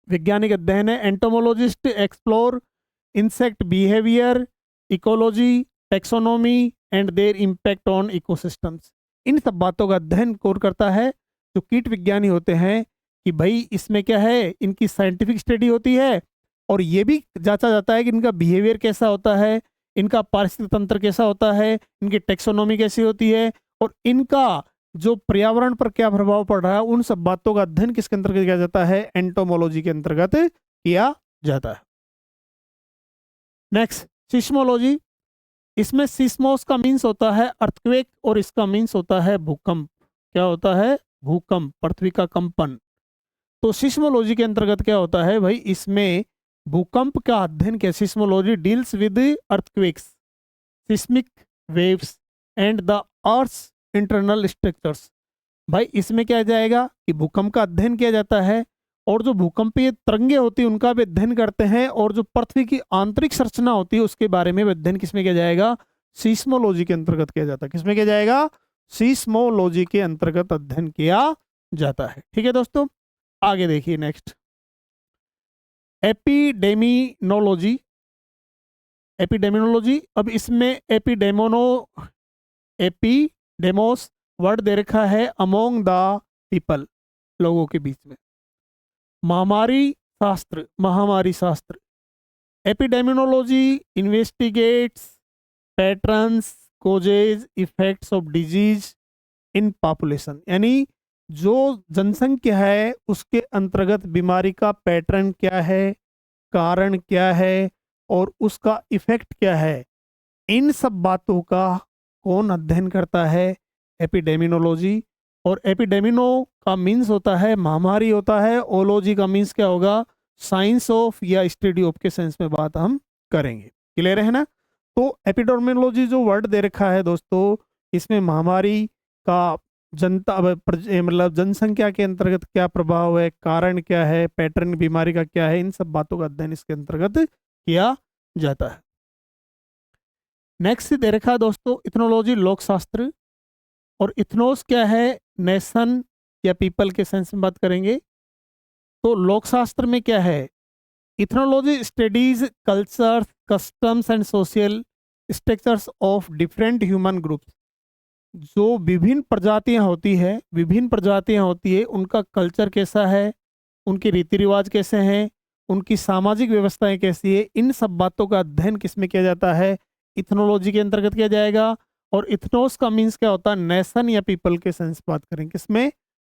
वैज्ञानिक अध्ययन है। Entomologist explore insect behaviour, ecology, taxonomy and their impact on ecosystems. इन सब बातों का अध्ययन कौन करता है, जो कीट विज्ञानी होते हैं, कि भाई इसमें क्या है, इनकी साइंटिफिक स्टडी होती है और ये भी जांचा जाता है कि इनका बिहेवियर कैसा होता है, इनका पारिस्थितिक तंत्र कैसा होता है, इनकी टेक्सोनोमी कैसी होती है, और इनका जो पर्यावरण पर क्या प्रभाव पड़ रहा है, उन सब बातों का अध्ययन किसके अंतर्गत किया जाता है, एंटोमोलॉजी के अंतर्गत किया जाता है। Next seismology. इसमें सिस्मोस का मीन्स होता है अर्थक्वेक और इसका मीन्स होता है भूकंप। क्या होता है, भूकंप, पृथ्वी का कंपन। तो सिस्मोलॉजी के अंतर्गत क्या होता है भाई, इसमें भूकंप का अध्ययन किया। Seismology deals with earthquakes, seismic waves and the earth's internal structures. भाई इसमें क्या जाएगा कि भूकंप का अध्ययन किया जाता है और जो भूकंपीय तरंगे होती है उनका भी अध्ययन करते हैं, और जो पृथ्वी की आंतरिक संरचना होती है उसके बारे में अध्ययन किसमें किया जाएगा, सीस्मोलॉजी के अंतर्गत किया जाता है। किसमें किया जाएगा, सीस्मोलॉजी के अंतर्गत अध्ययन किया जाता है। ठीक है दोस्तों, आगे देखिए नेक्स्ट, एपिडेमिनोलॉजी। एपिडेमिनोलॉजी, अब इसमें एपिडेमोस वर्ड दे रखा है अमोंग द पीपल, लोगों के बीच में। महामारी शास्त्र, महामारी शास्त्र। Epidemiology investigates patterns, causes, effects of disease in population, यानी जो जनसंख्या है उसके अंतर्गत बीमारी का पैटर्न क्या है, कारण क्या है, और उसका इफेक्ट क्या है, इन सब बातों का कौन अध्ययन करता है, एपिडेमिनोलॉजी। और एपिडेमिनो का मीन्स होता है महामारी होता है, ओलॉजी का मीन्स क्या होगा, साइंस ऑफ या स्टडी ऑफ के सेंस में बात हम करेंगे। क्लियर है ना। तो एपिडेमिनोलॉजी जो वर्ड दे रखा है दोस्तों, इसमें महामारी का जनता मतलब जनसंख्या के अंतर्गत क्या प्रभाव है, कारण क्या है, पैटर्न बीमारी का क्या है, इन सब बातों का अध्ययन इसके अंतर्गत किया जाता है। नेक्स्ट दे रखा है दोस्तों इथनोलॉजी, लोकशास्त्र। और इथनोस क्या है, नेशन या पीपल के सेंस में बात करेंगे। तो लोकशास्त्र में क्या है, ethnology studies culture, customs and social structures of different human groups. जो विभिन्न प्रजातियां होती है, विभिन्न प्रजातियां होती है, उनका कल्चर कैसा है, उनके रीति रिवाज कैसे हैं, उनकी सामाजिक व्यवस्थाएं कैसी है, इन सब बातों का अध्ययन किसमें किया जाता है, इथनोलॉजी के अंतर्गत किया जाएगा। और इथनोस का मीन्स क्या होता है, नेशन या पीपल के सेंस बात करें किसमें,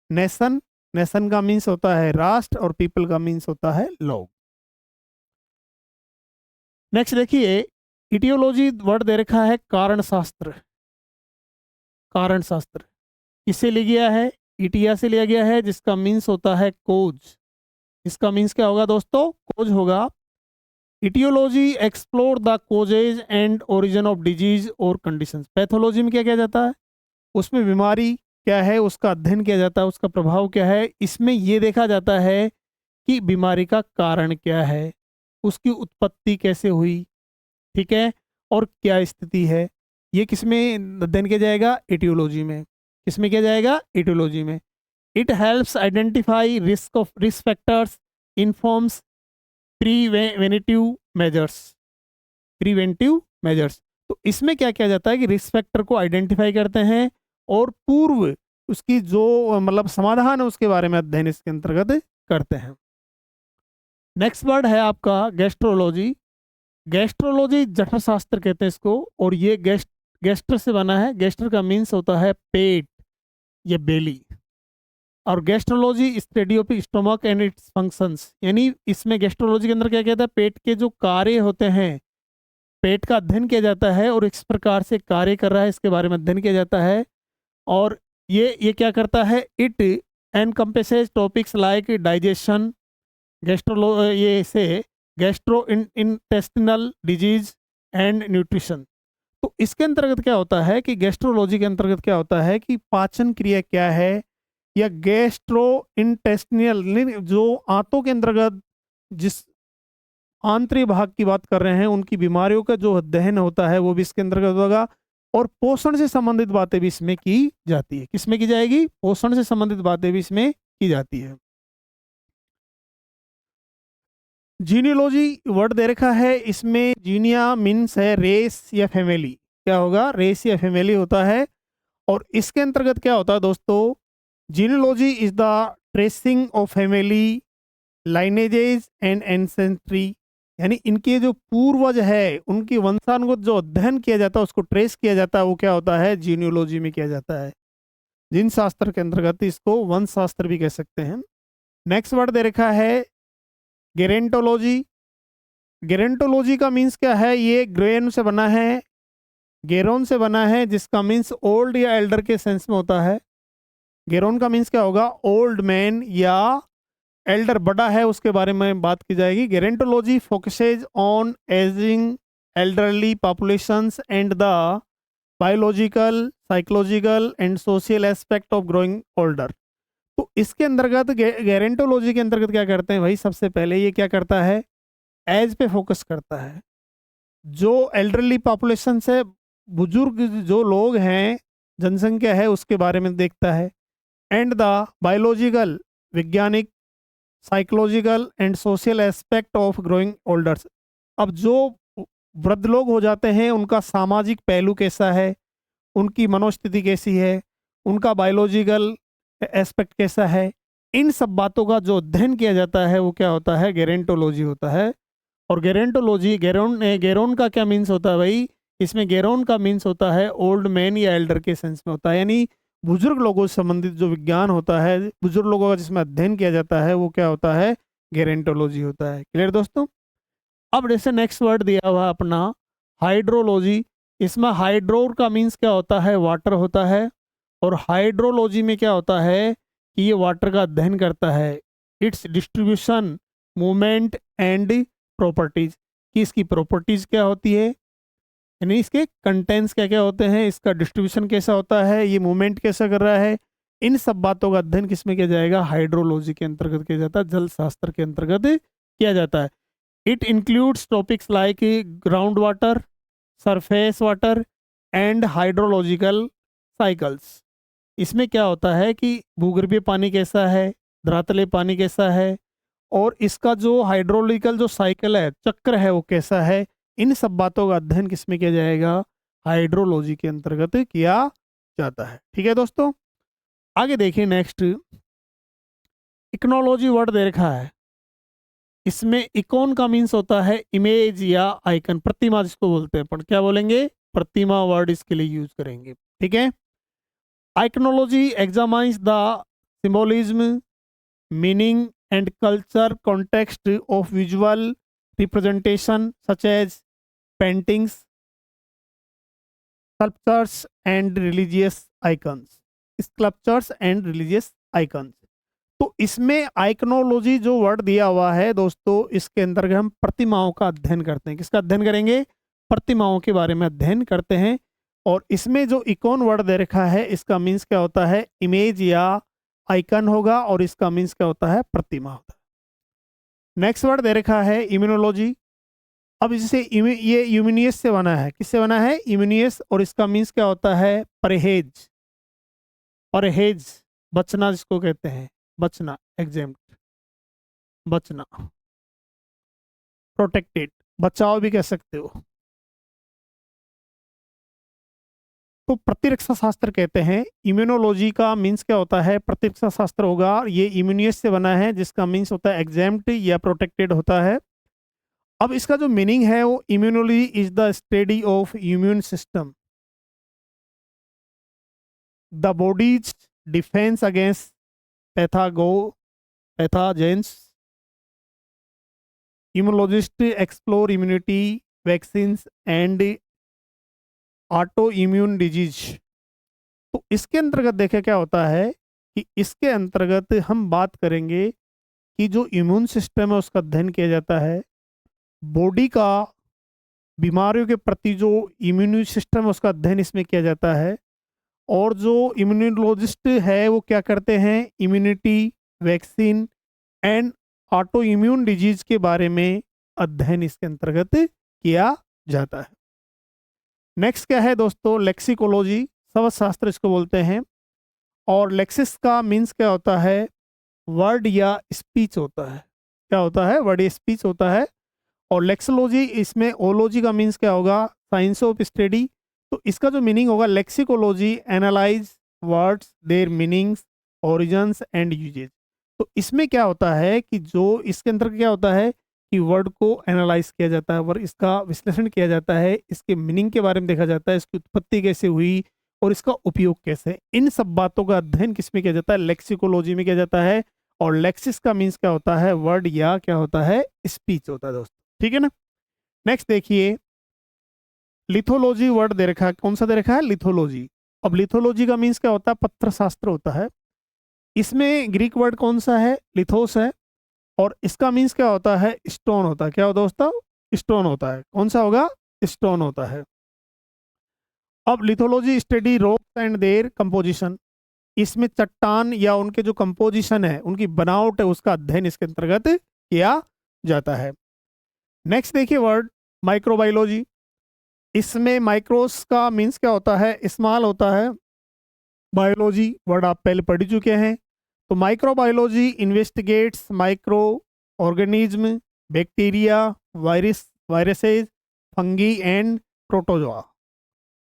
नेशन। नेशन का मीन्स होता है राष्ट्र, और पीपल का मीन्स होता है लोग। नेक्स्ट देखिए, इटियोलॉजी वर्ड दे रखा है कारण शास्त्र। कारण शास्त्र किससे लिया गया है, इटिया से लिया गया है, जिसका मीन्स होता है कोज। इसका मीन्स क्या होगा दोस्तों, कोज होगा। Etiology explore the causes and origin of disease और कंडीशंस। पैथोलॉजी में क्या किया जाता है, उसमें बीमारी क्या है उसका अध्ययन किया जाता है, उसका प्रभाव क्या है, इसमें ये देखा जाता है कि बीमारी का कारण क्या है, उसकी उत्पत्ति कैसे हुई, ठीक है, और क्या स्थिति है, ये किसमें अध्ययन किया जाएगा, एटियोलॉजी में। किसमें किया जाएगा, एटियोलॉजी में। It helps identify risk factors, informs preventive measures. Preventive measures, तो इसमें क्या किया जाता है कि रिस्क फैक्टर को आइडेंटिफाई करते हैं और पूर्व उसकी जो मतलब समाधान है उसके बारे में अध्ययन इसके अंतर्गत करते हैं। नेक्स्ट वर्ड है आपका गैस्ट्रोलॉजी। गैस्ट्रोलॉजी जठर शास्त्र कहते हैं इसको, और ये गैस्ट्र से बना है। गैस्ट्र का मीन्स होता है पेट या बेली, और gastrology study of stomach and it's functions, यानी इसमें गैस्ट्रोलॉजी के अंदर क्या कहता है, पेट के जो कार्य होते हैं, पेट का अध्ययन किया जाता है और इस प्रकार से कार्य कर रहा है इसके बारे में अध्ययन किया जाता है। और ये क्या करता है, इट एनकम्पेसेस टॉपिक्स लाइक डाइजेशन, ये से gastro intestinal disease and nutrition. तो इसके अंतर्गत क्या होता है कि गैस्ट्रोलॉजी के अंतर्गत क्या होता है कि पाचन क्रिया क्या है, या गैस्ट्रो इंटेस्टिनल जो आंतों के अंतर्गत जिस आंतरिक भाग की बात कर रहे हैं उनकी बीमारियों का जो अध्ययन होता है वो भी इसके अंतर्गत होगा। और पोषण से संबंधित बातें भी इसमें की जाती है। किसमें की जाएगी, पोषण से संबंधित बातें भी इसमें की जाती है। जीनियोलॉजी वर्ड दे रखा है, इसमें जीनिया मीन्स है रेस या फैमिली। क्या होगा, रेस या फैमिली होता है। और इसके अंतर्गत क्या होता है दोस्तों, genealogy is the tracing of family lineages and ancestry, यानी इनके जो पूर्वज है उनकी वंशानुगत जो अध्ययन किया जाता है उसको ट्रेस किया जाता है, वो क्या होता है, जीनियोलॉजी में किया जाता है। जीन शास्त्र के अंतर्गत इसको वंश शास्त्र भी कह सकते हैं। नेक्स्ट वर्ड दे रखा है गेरेंटोलॉजी। गेरेंटोलॉजी का मीन्स क्या है, ये ग्रेन से बना है, गेरोन से बना है, जिसका मीन्स ओल्ड या एल्डर के सेंस में होता है। गेरोन का मीन्स क्या होगा, ओल्ड मैन या एल्डर, बड़ा है, उसके बारे में बात की जाएगी। Gerontology focuses on ageing elderly populations and the biological, psychological and social aspect of growing older. तो इसके अंतर्गत गेरेंटोलॉजी के अंतर्गत क्या करते हैं भाई, सबसे पहले ये क्या करता है, एज पे फोकस करता है। जो एल्डरली पॉपुलेशन से, बुजुर्ग जो लोग हैं, जनसंख्या है, उसके बारे में देखता है। एंड द बायोलॉजिकल, वैज्ञानिक, psychological and social aspect of growing olders. अब जो वृद्ध लोग हो जाते हैं उनका सामाजिक पहलू कैसा है, उनकी मनोस्थिति कैसी है, उनका बायोलॉजिकल एस्पेक्ट कैसा है, इन सब बातों का जो अध्ययन किया जाता है वो क्या होता है, गेरेंटोलॉजी होता है। और गेरेंटोलॉजी, गेरोन का क्या मीन्स होता है भाई, इसमें गेरोन का मीन्स होता है ओल्ड मैन या एल्डर के सेंस में होता है, यानी बुजुर्ग लोगों से संबंधित जो विज्ञान होता है, बुजुर्ग लोगों का जिसमें अध्ययन किया जाता है वो क्या होता है, गेरेंटोलॉजी होता है। क्लियर दोस्तों। अब जैसे नेक्स्ट वर्ड दिया हुआ अपना हाइड्रोलॉजी। इसमें हाइड्रो का मीन्स क्या होता है, वाटर होता है। और हाइड्रोलॉजी में क्या होता है कि ये वाटर का अध्ययन करता है, it's distribution, movement and properties, कि इसकी प्रॉपर्टीज क्या होती है, यानी इसके कंटेंट्स क्या क्या होते हैं, इसका डिस्ट्रीब्यूशन कैसा होता है, ये मूवमेंट कैसा कर रहा है, इन सब बातों का अध्ययन किसमें किया जाएगा, हाइड्रोलॉजी के अंतर्गत किया जाता है, जल शास्त्र के अंतर्गत किया जाता है। It includes topics like ground water, surface water and hydrological cycles. इसमें क्या होता है कि भूगर्भीय पानी कैसा है, धरातलीय पानी कैसा है, और इसका जो हाइड्रोलिकल जो साइकिल है, चक्र है, वो कैसा है, इन सब बातों का अध्ययन किसमें किया जाएगा, हाइड्रोलॉजी के अंतर्गत किया जाता है। ठीक है दोस्तों। आगे देखिए नेक्स्ट, इकोनोलॉजी वर्ड दे रखा है। इसमें इकोन का मीन्स होता है इमेज या आइकन, प्रतिमा जिसको बोलते हैं, पर क्या बोलेंगे, प्रतिमा वर्ड इसके लिए यूज करेंगे। ठीक है। Iconology examines the symbolism, meaning and culture context of visual representation such as paintings, sculptures and religious icons, sculptures and religious icons. तो इसमें आइकनोलॉजी जो वर्ड दिया हुआ है दोस्तों, इसके अंतर्गत हम प्रतिमाओं का अध्ययन करते हैं। किसका अध्ययन करेंगे, प्रतिमाओं के बारे में अध्ययन करते हैं। और इसमें जो इकोन वर्ड दे रखा है, इसका मीन्स क्या होता है, इमेज या आइकन होगा, और इसका मीन्स क्या होता है, प्रतिमा होता है। नेक्स्ट वर्ड दे रखा है इम्यूनोलॉजी। अब इससे ये इम्यूनियस से बना है, किससे बना है, इम्यूनियस, और इसका मीन्स क्या होता है, परहेज, परहेज, बचना जिसको कहते हैं, बचना, एग्जेम्प्ट, बचना, प्रोटेक्टेड, बचाव भी कह सकते हो। तो प्रतिरक्षा शास्त्र कहते हैं। इम्यूनोलॉजी का मीन्स क्या होता है, प्रतिरक्षा शास्त्र होगा। ये इम्यूनियस से बना है, जिसका मीन्स होता है एग्जेम्प्ट या प्रोटेक्टेड होता है। अब इसका जो मीनिंग है वो, immunology is the study of immune system, the bodies defence against pathogens. Immunologist explore immunity, vaccines and auto immune disease. तो इसके अंतर्गत देखें क्या होता है कि इसके अंतर्गत हम बात करेंगे कि जो इम्यून सिस्टम है उसका अध्ययन किया जाता है, बॉडी का बीमारियों के प्रति जो इम्यून सिस्टम है उसका अध्ययन इसमें किया जाता है। और जो इम्यूनोलॉजिस्ट है वो क्या करते हैं, immunity, vaccine and auto immune disease के बारे में अध्ययन इसके अंतर्गत किया जाता है। नेक्स्ट क्या है दोस्तों, लेक्सिकोलॉजी, शब्द शास्त्र इसको बोलते हैं। और लेक्सिस का मीन्स क्या होता है, वर्ड या स्पीच होता है। क्या होता है, वर्ड या स्पीच होता है। और लेक्सोलॉजी, इसमें ओलॉजी का मीन्स क्या होगा, साइंस ऑफ स्टडी। तो इसका जो मीनिंग होगा, lexicology analyse words, their meanings, origins and usages. तो इसमें क्या होता है कि जो इसके अंदर क्या होता है कि वर्ड को एनालाइज किया जाता है, वर्ड इसका विश्लेषण किया जाता है, इसके मीनिंग के बारे में देखा जाता है, इसकी उत्पत्ति कैसे हुई और इसका उपयोग कैसे है। इन सब बातों का अध्ययन किसमें किया जाता है, लेक्सिकोलॉजी में किया जाता है। और लेक्सिस का मीन्स क्या होता है, वर्ड या क्या होता है, स्पीच होता है दोस्तों। ठीक है ना। नेक्स्ट देखिए, लिथोलॉजी वर्ड दे रखा है, कौन सा दे रखा है, लिथोलॉजी। अब लिथोलॉजी का मीन्स क्या होता है, पत्र शास्त्र होता है। इसमें ग्रीक वर्ड कौन सा है, लिथोस है। और इसका मीन्स क्या होता है, स्टोन होता है। क्या होता है दोस्तों, स्टोन होता है। कौन सा होगा, स्टोन होता है। अब lithology study rocks and their composition. इसमें चट्टान या उनके जो कंपोजिशन है, उनकी बनावट है, उसका अध्ययन इसके अंतर्गत किया जाता है। नेक्स्ट देखिए वर्ड माइक्रोबायोलॉजी। इसमें माइक्रोस का मीन्स क्या होता है, स्मॉल होता है। बायोलॉजी वर्ड आप पहले पढ़ चुके हैं। तो microbiology investigates micro organism, bacteria, viruses, fungi and protozoa.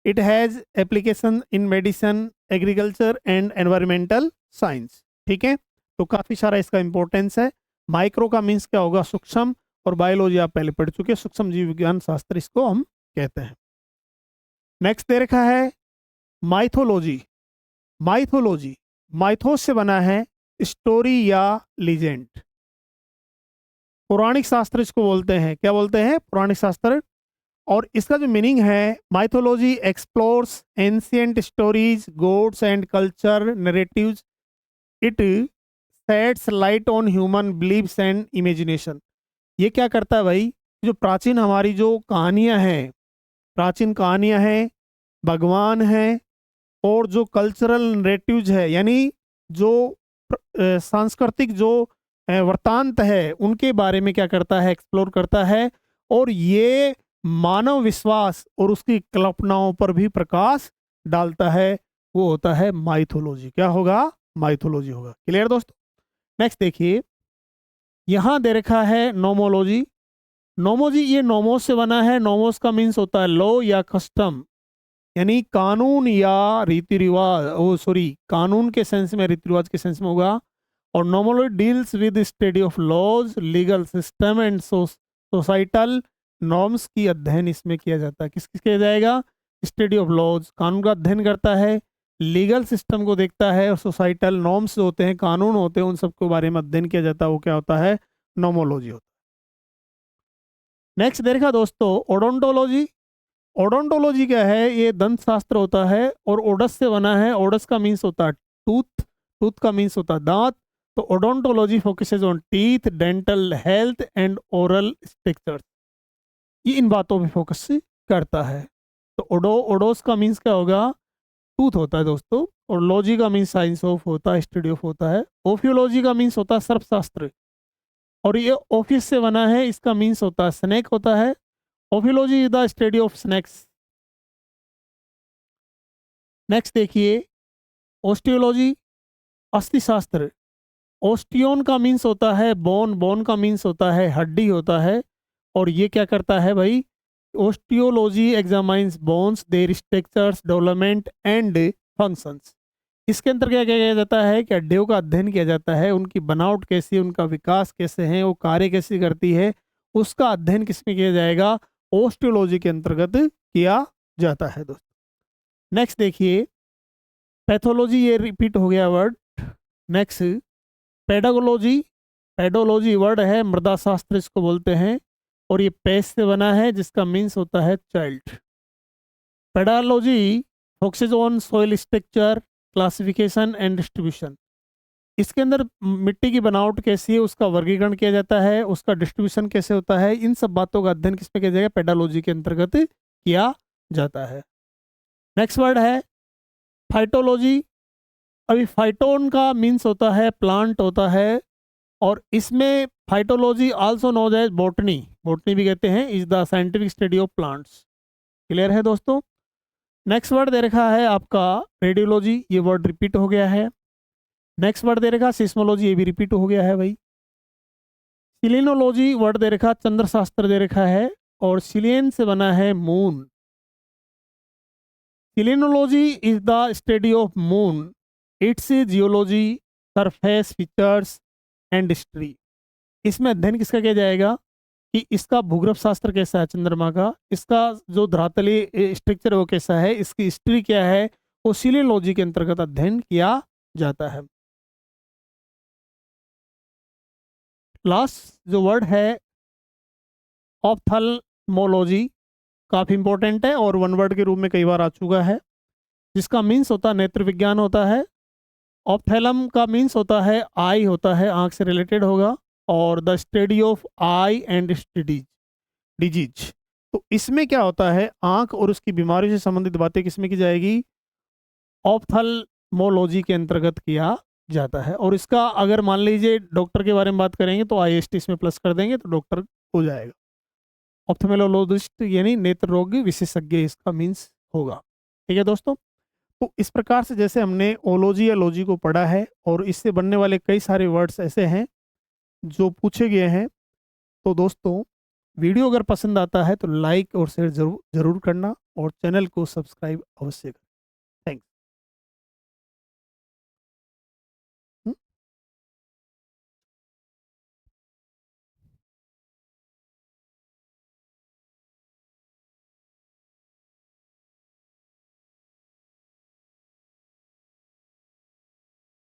It has application in medicine, agriculture and environmental science. ठीक है, तो काफ़ी सारा इसका इंपॉर्टेंस है। माइक्रो का मीन्स क्या होगा, सूक्ष्म, और बायोलॉजी आप पहले पढ़ चुके हैं, सूक्ष्म जीव विज्ञान शास्त्र इसको हम कहते हैं। नेक्स्ट दे रखा है माइथोलॉजी। माइथोलॉजी माइथोस से बना है स्टोरी या लीजेंड। पौराणिक शास्त्र इसको बोलते हैं, क्या बोलते हैं, पौराणिक शास्त्र। और इसका जो मीनिंग है, mythology explores ancient stories, gods and culture narratives. It sheds light on human believes and imagination. ये क्या करता है भाई, जो प्राचीन हमारी जो कहानियां हैं, प्राचीन कहानियां हैं, भगवान हैं, और जो कल्चरल नरेटिव्स है, यानी जो सांस्कृतिक जो वृत्तांत है, उनके बारे में क्या करता है, एक्सप्लोर करता है। और ये मानव विश्वास और उसकी कल्पनाओं पर भी प्रकाश डालता है। वो होता है माइथोलॉजी। क्या होगा, माइथोलॉजी होगा। क्लियर दोस्तों। नेक्स्ट देखिए, यहाँ दे रखा है नोमोलॉजी। नोमोजी, ये नोमोस से बना है। नोमोस का मीन्स होता है लॉ या कस्टम, यानी कानून या रीति रिवाज। ओ सॉरी, कानून के सेंस में, रीति रिवाज के सेंस में होगा। और normally deals with study of laws, legal system and societal norms की अध्ययन इसमें किया जाता है। किस किस किया जाएगा, स्टडी ऑफ लॉज, कानून का अध्ययन करता है, लीगल सिस्टम को देखता है, और सोसाइटल नॉर्म्स होते हैं, कानून होते हैं, उन सबके बारे में अध्ययन किया जाता है। वो क्या होता है, नोमोलॉजी होता है। नेक्स्ट देखा दोस्तों, ओडोंटोलॉजी। ओडोंटोलॉजी क्या है, ये दंत शास्त्र होता है, और ओडस से बना है। ओडस का मीन्स होता है टूथ, टूथ का मीन्स होता है दांत। तो odontology focuses on teeth, dental health and oral structure. ये इन बातों पे फोकस करता है। तो ओडोस का मीन्स क्या होगा, टूथ होता है दोस्तों। और लॉजी का मीन्स साइंस ऑफ होता है, स्टडी ऑफ होता है। ओफियोलॉजी का मीन्स होता है सर्पशास्त्र, और ये ऑफिस से बना है। इसका मीन्स होता है स्नेक होता है। ओफियोलॉजी is the study of snakes. Next देखिए, ओस्टियोलॉजी, अस्थिशास्त्र। ओस्टियोन का मीन्स होता है बोन, बोन का मीन्स होता है हड्डी होता है। और ये क्या करता है भाई, osteology examines bones, their structures, development and functions. इसके अंदर क्या किया जाता है कि हड्डियों का अध्ययन किया जाता है, उनकी बनावट कैसी है, उनका विकास कैसे है, वो कार्य कैसे करती है, उसका अध्ययन किसमें किया जाएगा, ओस्टियोलॉजी के अंतर्गत किया जाता है दोस्तों। नेक्स्ट देखिए, पैथोलॉजी, ये रिपीट हो गया वर्ड। नेक्स्ट पेडागोलॉजी। पेडोलॉजी वर्ड है, मृदा शास्त्र इसको बोलते हैं, और ये पेस से बना है, जिसका मीन्स होता है child. Pedology focuses on soil structure, classification and distribution. इसके अंदर मिट्टी की बनावट कैसी है, उसका वर्गीकरण किया जाता है, उसका डिस्ट्रीब्यूशन कैसे होता है, इन सब बातों का अध्ययन किसमें किया जाएगा, पेडालॉजी के अंतर्गत किया जाता है। नेक्स्ट वर्ड है फाइटोलॉजी। अभी फाइटोन का मीन्स होता है प्लांट होता है, और इसमें phytology also known as botany, botany भी कहते हैं, is the scientific study of plants. Clear है दोस्तों। नेक्स्ट वर्ड दे रखा है आपका रेडियोलॉजी, ये वर्ड रिपीट हो गया है। नेक्स्ट वर्ड दे रखा सिस्मोलॉजी, ये भी रिपीट हो गया है भाई। सिलिनोलॉजी वर्ड दे रखा चंद्र शास्त्र दे रखा है, और सिलियन से बना है moon. Selenology is the study of moon, its geology, surface features and history. इसमें अध्ययन किसका किया जाएगा कि इसका भूगर्भ शास्त्र कैसा है चंद्रमा का, इसका जो धरातलीय स्ट्रक्चर है वो कैसा है, इसकी हिस्ट्री क्या है, वो सिलिनोलॉजी के अंतर्गत अध्ययन किया जाता है। लास्ट जो वर्ड है ऑप्थल्मोलॉजी, काफ़ी इंपॉर्टेंट है और वन वर्ड के रूप में कई बार आ चुका है, जिसका मीन्स होता है नेत्र विज्ञान होता है। ऑप्थेलम का मीन्स होता है आई होता है, आंख से रिलेटेड होगा, और the study of I and disease. तो इसमें क्या होता है, आंख और उसकी बीमारी से संबंधित बातें किसमें की जाएगी, ऑप्थेल्मोलॉजी के अंतर्गत किया जाता है। और इसका अगर मान लीजिए डॉक्टर के बारे में बात करेंगे तो IST इसमें प्लस कर देंगे तो डॉक्टर हो जाएगा। ऑप्थेल्मोलॉजिस्ट यानी नेत्र रोग विशेषज्ञ इसका मीन्स होगा। ठीक है दोस्तों, तो इस प्रकार से जैसे हमने ओलॉजी या लॉजी को पढ़ा है और इससे बनने वाले कई सारे वर्ड्स ऐसे हैं जो पूछे गए हैं। तो दोस्तों, वीडियो अगर पसंद आता है तो लाइक और शेयर जरूर करना और चैनल को सब्सक्राइब अवश्य करें।